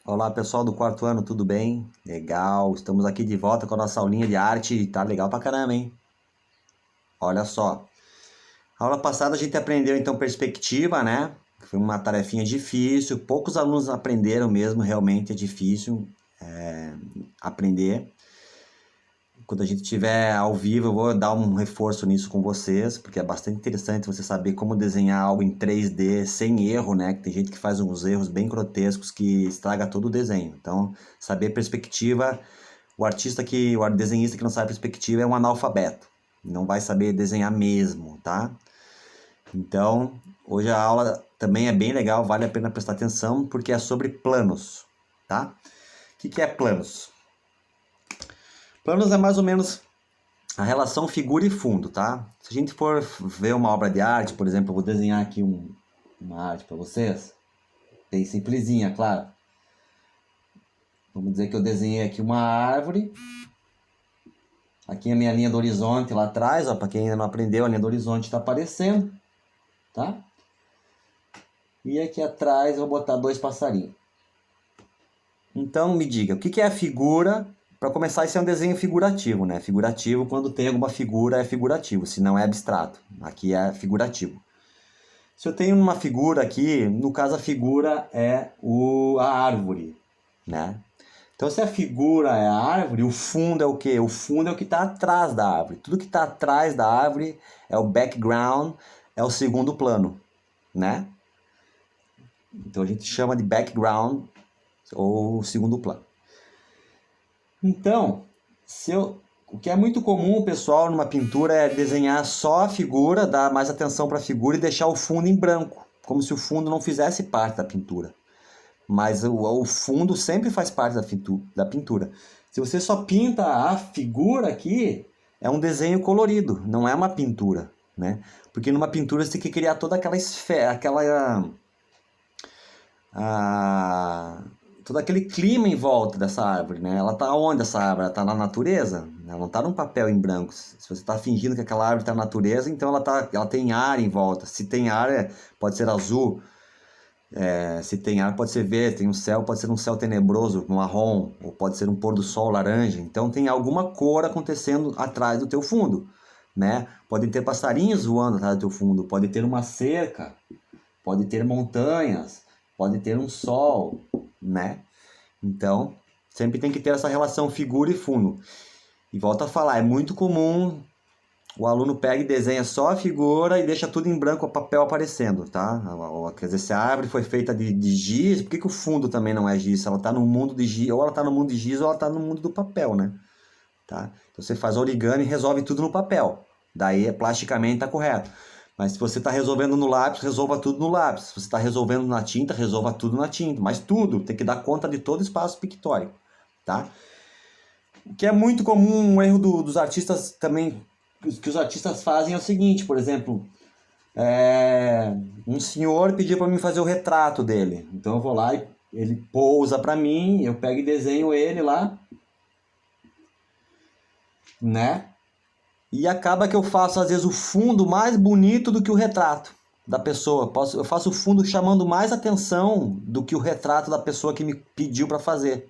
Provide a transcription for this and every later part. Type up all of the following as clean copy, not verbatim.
Olá pessoal do quarto ano, tudo bem? Legal, estamos aqui de volta com a nossa aulinha de arte, tá legal pra caramba, hein? Olha só, a aula passada a gente aprendeu então perspectiva, né? Foi uma tarefinha difícil, poucos alunos aprenderam mesmo, realmente é difícil aprender. Quando a gente estiver ao vivo, eu vou dar um reforço nisso com vocês, porque é bastante interessante você saber como desenhar algo em 3D sem erro, né? Que tem gente que faz uns erros bem grotescos que estraga todo o desenho. Então, saber perspectiva, o desenhista que não sabe perspectiva é um analfabeto. Não vai saber desenhar mesmo, tá? Então, hoje a aula também é bem legal, vale a pena prestar atenção, porque é sobre planos, tá? O que é planos? Planos é mais ou menos a relação figura e fundo, tá? Se a gente for ver uma obra de arte, por exemplo, eu vou desenhar aqui uma arte para vocês, bem simplesinha, claro. Vamos dizer que eu desenhei aqui uma árvore. Aqui a minha linha do horizonte lá atrás, ó, para quem ainda não aprendeu, a linha do horizonte está aparecendo, tá? E aqui atrás eu vou botar dois passarinhos. Então me diga, o que é a figura? Para começar, isso é um desenho figurativo, né? Figurativo, quando tem alguma figura, é figurativo, se não é abstrato. Aqui é figurativo. Se eu tenho uma figura aqui, no caso a figura é a árvore, né? Então se a figura é a árvore, o fundo é o quê? O fundo é o que está atrás da árvore. Tudo que está atrás da árvore é o background, é o segundo plano, né? Então a gente chama de background ou segundo plano. Então, o que é muito comum, pessoal, numa pintura é desenhar só a figura, dar mais atenção para a figura e deixar o fundo em branco, como se o fundo não fizesse parte da pintura. Mas o fundo sempre faz parte da pintura. Se você só pinta a figura aqui, é um desenho colorido, não é uma pintura, né? Porque numa pintura você tem que criar toda aquela esfera, todo aquele clima em volta dessa árvore, né? Ela está onde essa árvore? Ela está na natureza? Ela não está num papel em branco. Se você está fingindo que aquela árvore está na natureza, então ela tem ar em volta. Se tem ar, pode ser azul. Se tem ar, pode ser verde. Tem um céu, pode ser um céu tenebroso, marrom, ou pode ser um pôr do sol laranja. Então tem alguma cor acontecendo atrás do teu fundo, né? Podem ter passarinhos voando atrás do teu fundo, pode ter uma cerca, pode ter montanhas, pode ter um sol, né? Então, sempre tem que ter essa relação figura e fundo. E volto a falar, é muito comum o aluno pega e desenha só a figura e deixa tudo em branco, o papel aparecendo, tá? Quer dizer, se a árvore foi feita de giz, por que o fundo também não é giz? Ela está no mundo de giz, ou ela está no mundo de giz ou ela está no mundo do papel, né? Tá? Então você faz origami e resolve tudo no papel. Daí, plasticamente, está correto. Mas se você está resolvendo no lápis, resolva tudo no lápis. Se você está resolvendo na tinta, resolva tudo na tinta. Mas tudo, tem que dar conta de todo o espaço pictórico, tá? O que é muito comum, um erro dos artistas também, que os artistas fazem é o seguinte, por exemplo, um senhor pediu para mim fazer o retrato dele. Então eu vou lá e ele pousa para mim, eu pego e desenho ele lá, né? E acaba que eu faço, às vezes, o fundo mais bonito do que o retrato da pessoa. Eu faço o fundo chamando mais atenção do que o retrato da pessoa que me pediu para fazer,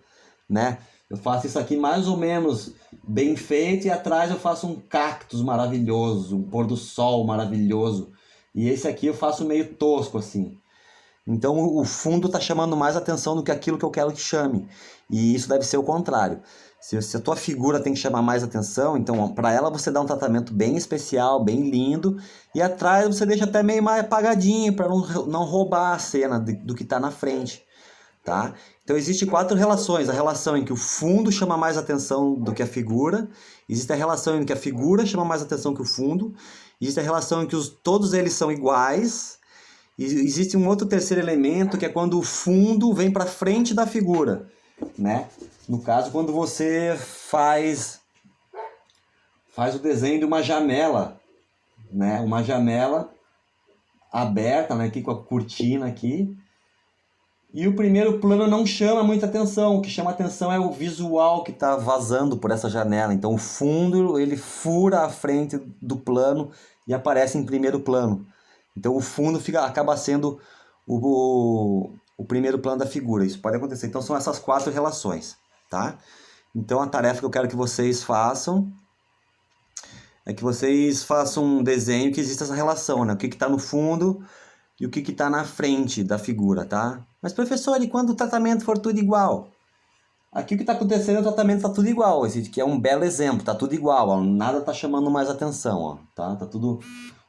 né? Eu faço isso aqui mais ou menos bem feito e atrás eu faço um cactus maravilhoso, um pôr do sol maravilhoso. E esse aqui eu faço meio tosco assim. Então o fundo está chamando mais atenção do que aquilo que eu quero que chame. E isso deve ser o contrário. Se a tua figura tem que chamar mais atenção, então para ela você dá um tratamento bem especial, bem lindo, e atrás você deixa até meio mais apagadinho para não roubar a cena do que está na frente, tá? Então existe 4 relações: a relação em que o fundo chama mais atenção do que a figura, existe a relação em que a figura chama mais atenção que o fundo, existe a relação em que todos eles são iguais, e existe um outro terceiro elemento que é quando o fundo vem para frente da figura, né? No caso, quando você faz o desenho de uma janela, né? Uma janela aberta, né? Aqui com a cortina aqui. E o primeiro plano não chama muita atenção. O que chama atenção é o visual que está vazando por essa janela. Então o fundo ele fura a frente do plano e aparece em primeiro plano. Então o fundo acaba sendo o primeiro plano da figura. Isso pode acontecer. Então são essas 4 relações, tá? Então a tarefa que eu quero que vocês façam é que vocês façam um desenho que exista essa relação, né? O que está no fundo e o que está na frente da figura, tá? Mas professor, e quando o tratamento for tudo igual? Aqui o que está acontecendo é o tratamento está tudo igual. Esse aqui é um belo exemplo, tá tudo igual, ó. Nada está chamando mais atenção, ó, tá? Tá tudo...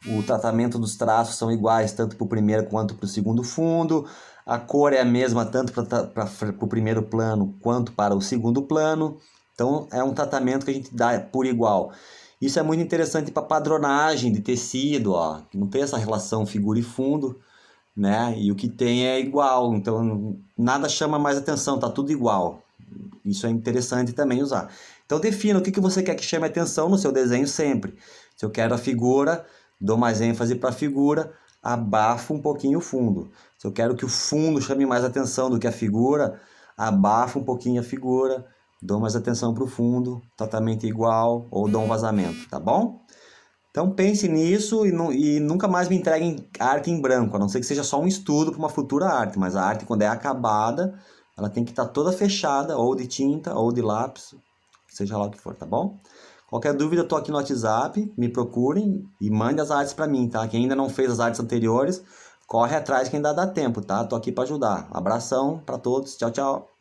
O tratamento dos traços são iguais, tanto para o primeiro quanto para o segundo fundo. A cor é a mesma, tanto para o primeiro plano quanto para o segundo plano. Então, é um tratamento que a gente dá por igual. Isso é muito interessante para padronagem de tecido, ó. Não tem essa relação figura e fundo, né? E o que tem é igual. Então, nada chama mais atenção, tá tudo igual. Isso é interessante também usar. Então, defina o que você quer que chame atenção no seu desenho sempre. Se eu quero a figura, dou mais ênfase para a figura, abafo um pouquinho o fundo. Se eu quero que o fundo chame mais atenção do que a figura, abafo um pouquinho a figura, dou mais atenção para o fundo, tratamento igual ou dou um vazamento, tá bom? Então pense nisso e nunca mais me entreguem arte em branco, a não ser que seja só um estudo para uma futura arte, mas a arte quando é acabada, ela tem que estar toda fechada, ou de tinta, ou de lápis, seja lá o que for, tá bom? Qualquer dúvida, eu tô aqui no WhatsApp, me procurem e mande as artes para mim, tá? Quem ainda não fez as artes anteriores, corre atrás que ainda dá tempo, tá? Tô aqui para ajudar. Abração para todos, tchau, tchau.